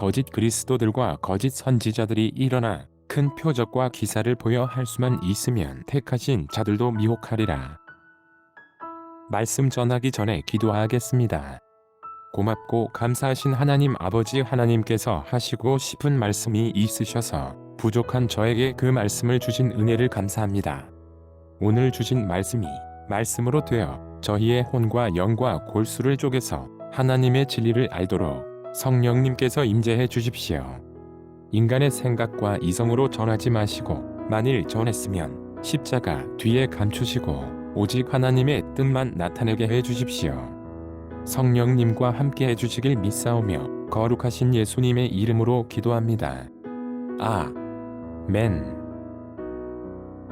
거짓 그리스도들과 거짓 선지자들이 일어나 큰 표적과 기사를 보여 할 수만 있으면 택하신 자들도 미혹하리라. 말씀 전하기 전에 기도하겠습니다. 고맙고 감사하신 하나님 아버지, 하나님께서 하시고 싶은 말씀이 있으셔서 부족한 저에게 그 말씀을 주신 은혜를 감사합니다. 오늘 주신 말씀이 말씀으로 되어 저희의 혼과 영과 골수를 쪼개서 하나님의 진리를 알도록 성령님께서 임재해 주십시오. 인간의 생각과 이성으로 전하지 마시고 만일 전했으면 십자가 뒤에 감추시고 오직 하나님의 뜻만 나타내게 해 주십시오. 성령님과 함께 해주시길 믿사오며 거룩하신 예수님의 이름으로 기도합니다. 아멘.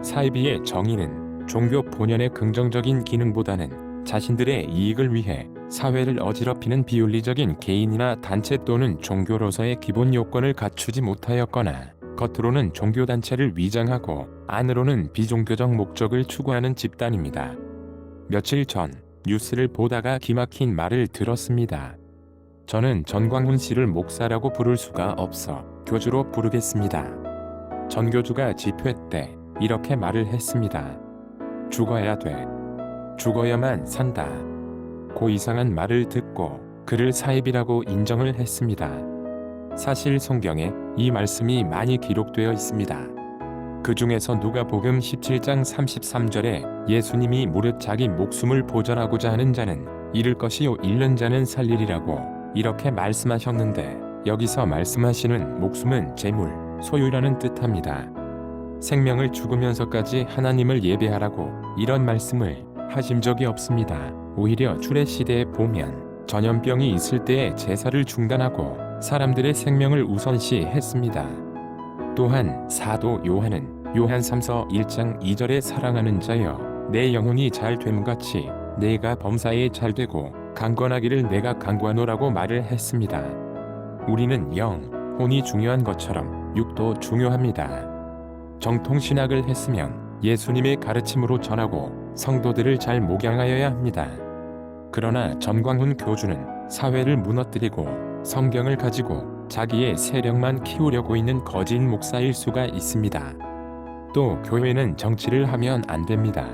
사이비의 정의는 종교 본연의 긍정적인 기능보다는 자신들의 이익을 위해 사회를 어지럽히는 비윤리적인 개인이나 단체 또는 종교로서의 기본 요건을 갖추지 못하였거나 겉으로는 종교단체를 위장하고 안으로는 비종교적 목적을 추구하는 집단입니다. 며칠 전 뉴스를 보다가 기막힌 말을 들었습니다. 저는 전광훈 씨를 목사라고 부를 수가 없어 교주로 부르겠습니다. 전교주가 집회 때 이렇게 말을 했습니다. 죽어야 돼. 죽어야만 산다. 고 이상한 말을 듣고 그를 사입이라고 인정을 했습니다. 사실 성경에 이 말씀이 많이 기록되어 있습니다. 그 중에서 누가복음 17장 33절에 예수님이 무릇 자기 목숨을 보전하고자 하는 자는 잃을 것이요 잃는 자는 살리리라고 이렇게 말씀하셨는데, 여기서 말씀하시는 목숨은 재물, 소유라는 뜻합니다. 생명을 죽으면서까지 하나님을 예배하라고 이런 말씀을 하신 적이 없습니다. 오히려 출애시대에 보면 전염병이 있을 때에 제사를 중단하고 사람들의 생명을 우선시했습니다. 또한 사도 요한은 요한3서 1장 2절에 사랑하는 자여 내 영혼이 잘 됨같이 내가 범사에 잘 되고 강건하기를 내가 강구하노라고 말을 했습니다. 우리는 영, 혼이 중요한 것처럼 육도 중요합니다. 정통신학을 했으면 예수님의 가르침으로 전하고 성도들을 잘 목양하여야 합니다. 그러나 전광훈 교주는 사회를 무너뜨리고 성경을 가지고 자기의 세력만 키우려고 있는 거짓 목사일 수가 있습니다. 또 교회는 정치를 하면 안 됩니다.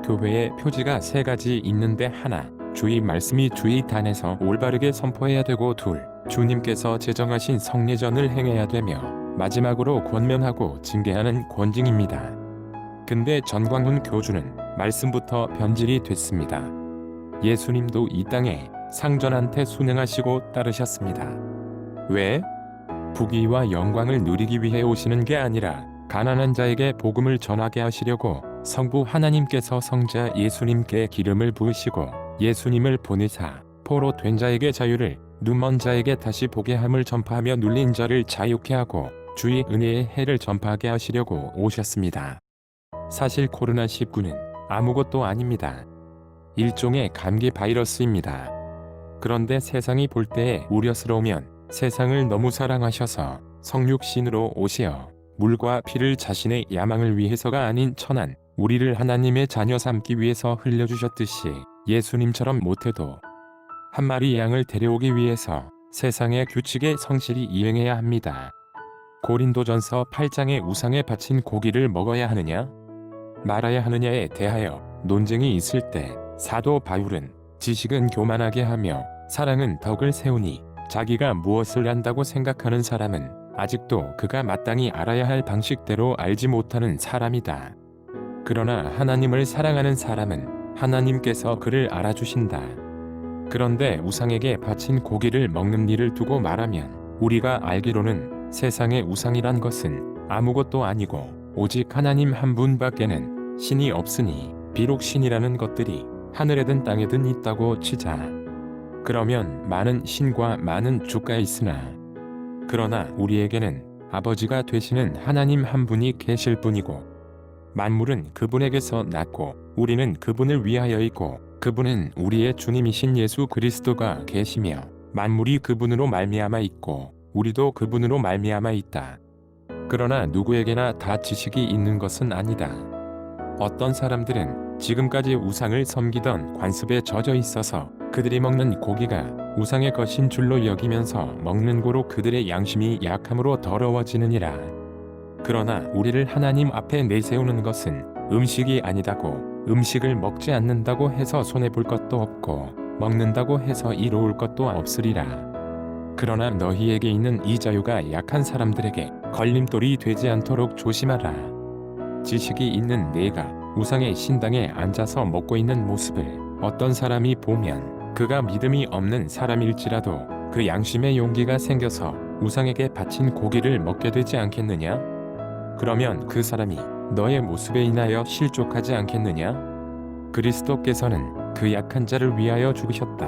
교회의 표지가 3가지 있는데 하나, 주의 말씀이 주의단에서 올바르게 선포해야 되고 둘, 주님께서 제정하신 성례전을 행해야 되며 마지막으로 권면하고 징계하는 권징입니다. 근데 전광훈 교주는 말씀부터 변질이 됐습니다. 예수님도 이 땅에 상전한테 순응하시고 따르셨습니다. 왜? 부귀와 영광을 누리기 위해 오시는 게 아니라 가난한 자에게 복음을 전하게 하시려고 성부 하나님께서 성자 예수님께 기름을 부으시고 예수님을 보내사 포로 된 자에게 자유를, 눈먼 자에게 다시 보게 함을 전파하며 눌린 자를 자유케 하고 주의 은혜의 해를 전파하게 하시려고 오셨습니다. 사실 코로나19는 아무것도 아닙니다. 일종의 감기 바이러스입니다. 그런데 세상이 볼 때에 우려스러우면 세상을 너무 사랑하셔서 성육신으로 오시어 물과 피를 자신의 야망을 위해서가 아닌 천한 우리를 하나님의 자녀 삼기 위해서 흘려주셨듯이 예수님처럼 못해도 한 마리 양을 데려오기 위해서 세상의 규칙에 성실히 이행해야 합니다. 고린도전서 8장의 우상에 바친 고기를 먹어야 하느냐 말아야 하느냐에 대하여 논쟁이 있을 때 사도 바울은 지식은 교만하게 하며 사랑은 덕을 세우니 자기가 무엇을 안다고 생각하는 사람은 아직도 그가 마땅히 알아야 할 방식대로 알지 못하는 사람이다. 그러나 하나님을 사랑하는 사람은 하나님께서 그를 알아주신다. 그런데 우상에게 바친 고기를 먹는 일을 두고 말하면 우리가 알기로는 세상의 우상이란 것은 아무것도 아니고 오직 하나님 한 분밖에는 신이 없으니 비록 신이라는 것들이 하늘에든 땅에든 있다고 치자. 그러면 많은 신과 많은 주가 있으나 그러나 우리에게는 아버지가 되시는 하나님 한 분이 계실 뿐이고 만물은 그분에게서 났고 우리는 그분을 위하여 있고 그분은 우리의 주님이신 예수 그리스도가 계시며 만물이 그분으로 말미암아 있고 우리도 그분으로 말미암아 있다. 그러나 누구에게나 다 지식이 있는 것은 아니다. 어떤 사람들은 지금까지 우상을 섬기던 관습에 젖어 있어서 그들이 먹는 고기가 우상의 것인 줄로 여기면서 먹는 고로 그들의 양심이 약함으로 더러워지느니라. 그러나 우리를 하나님 앞에 내세우는 것은 음식이 아니다고, 음식을 먹지 않는다고 해서 손해볼 것도 없고 먹는다고 해서 이로울 것도 없으리라. 그러나 너희에게 있는 이 자유가 약한 사람들에게 걸림돌이 되지 않도록 조심하라. 지식이 있는 네가 우상의 신당에 앉아서 먹고 있는 모습을 어떤 사람이 보면 그가 믿음이 없는 사람일지라도 그 양심의 용기가 생겨서 우상에게 바친 고기를 먹게 되지 않겠느냐? 그러면 그 사람이 너의 모습에 인하여 실족하지 않겠느냐? 그리스도께서는 그 약한 자를 위하여 죽으셨다.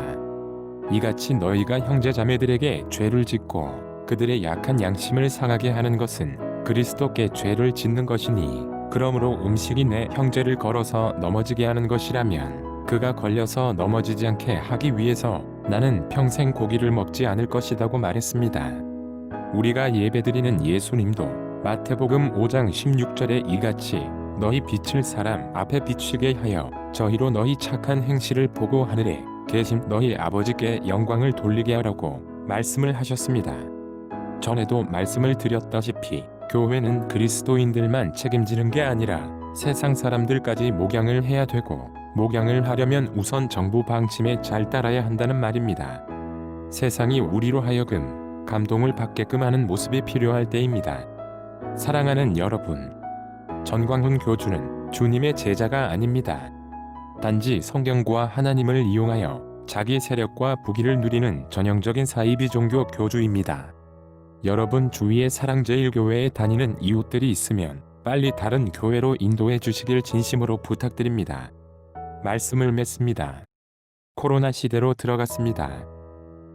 이같이 너희가 형제자매들에게 죄를 짓고 그들의 약한 양심을 상하게 하는 것은 그리스도께 죄를 짓는 것이니, 그러므로 음식이 내 형제를 걸어서 넘어지게 하는 것이라면 그가 걸려서 넘어지지 않게 하기 위해서 나는 평생 고기를 먹지 않을 것이라고 말했습니다. 우리가 예배드리는 예수님도 마태복음 5장 16절에 이같이 너희 빛을 사람 앞에 비추게 하여 저희로 너희 착한 행실을 보고 하늘에 계신 너희 아버지께 영광을 돌리게 하라고 말씀을 하셨습니다. 전에도 말씀을 드렸다시피 교회는 그리스도인들만 책임지는 게 아니라 세상 사람들까지 목양을 해야 되고, 목양을 하려면 우선 정부 방침에 잘 따라야 한다는 말입니다. 세상이 우리로 하여금 감동을 받게끔 하는 모습이 필요할 때입니다. 사랑하는 여러분, 전광훈 교주는 주님의 제자가 아닙니다. 단지 성경과 하나님을 이용하여 자기 세력과 부귀를 누리는 전형적인 사이비 종교 교주입니다. 여러분 주위에 사랑제일교회에 다니는 이웃들이 있으면 빨리 다른 교회로 인도해 주시길 진심으로 부탁드립니다. 말씀을 맺습니다. 코로나 시대로 들어갔습니다.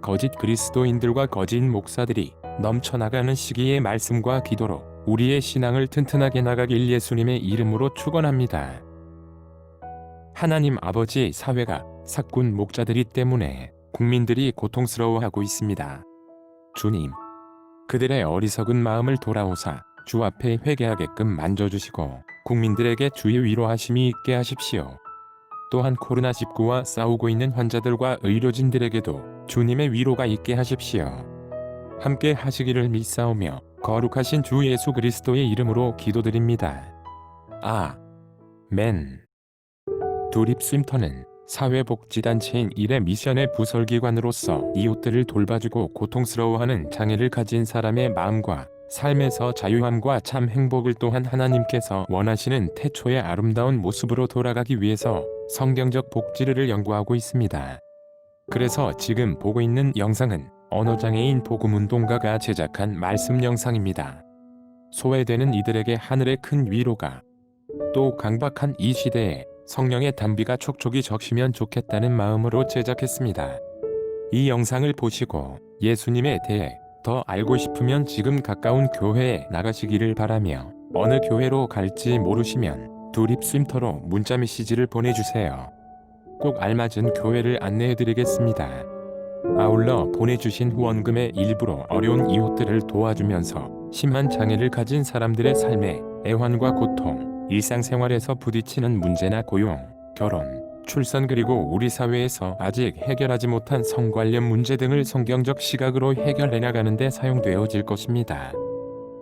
거짓 그리스도인들과 거짓 목사들이 넘쳐나가는 시기에 말씀과 기도로 우리의 신앙을 튼튼하게 나가길 예수님의 이름으로 축원합니다. 하나님 아버지, 사회가 사꾼 목자들이 때문에 국민들이 고통스러워하고 있습니다. 주님, 그들의 어리석은 마음을 돌아오사 주 앞에 회개하게끔 만져주시고 국민들에게 주의 위로하심이 있게 하십시오. 또한 코로나19와 싸우고 있는 환자들과 의료진들에게도 주님의 위로가 있게 하십시오. 함께 하시기를 믿사오며 거룩하신 주 예수 그리스도의 이름으로 기도드립니다. 아멘. 두립쉼터는 사회복지단체인 일의 미션의 부설기관으로서 이웃들을 돌봐주고 고통스러워하는 장애를 가진 사람의 마음과 삶에서 자유함과 참 행복을 또한 하나님께서 원하시는 태초의 아름다운 모습으로 돌아가기 위해서 성경적 복지를 연구하고 있습니다. 그래서 지금 보고 있는 영상은 언어장애인 복음운동가가 제작한 말씀 영상입니다. 소외되는 이들에게 하늘의 큰 위로가, 또 강박한 이 시대에 성령의 단비가 촉촉이 적시면 좋겠다는 마음으로 제작했습니다. 이 영상을 보시고 예수님에 대해 더 알고 싶으면 지금 가까운 교회에 나가시기를 바라며, 어느 교회로 갈지 모르시면 두립쉼터로 문자 메시지를 보내주세요. 꼭 알맞은 교회를 안내해드리겠습니다. 아울러 보내주신 후원금의 일부로 어려운 이웃들을 도와주면서 심한 장애를 가진 사람들의 삶에 애환과 고통, 일상생활에서 부딪히는 문제나 고용, 결혼, 출산, 그리고 우리 사회에서 아직 해결하지 못한 성 관련 문제 등을 성경적 시각으로 해결해 나가는 데 사용되어질 것입니다.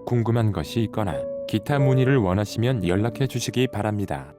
궁금한 것이 있거나 기타 문의를 원하시면 연락해 주시기 바랍니다.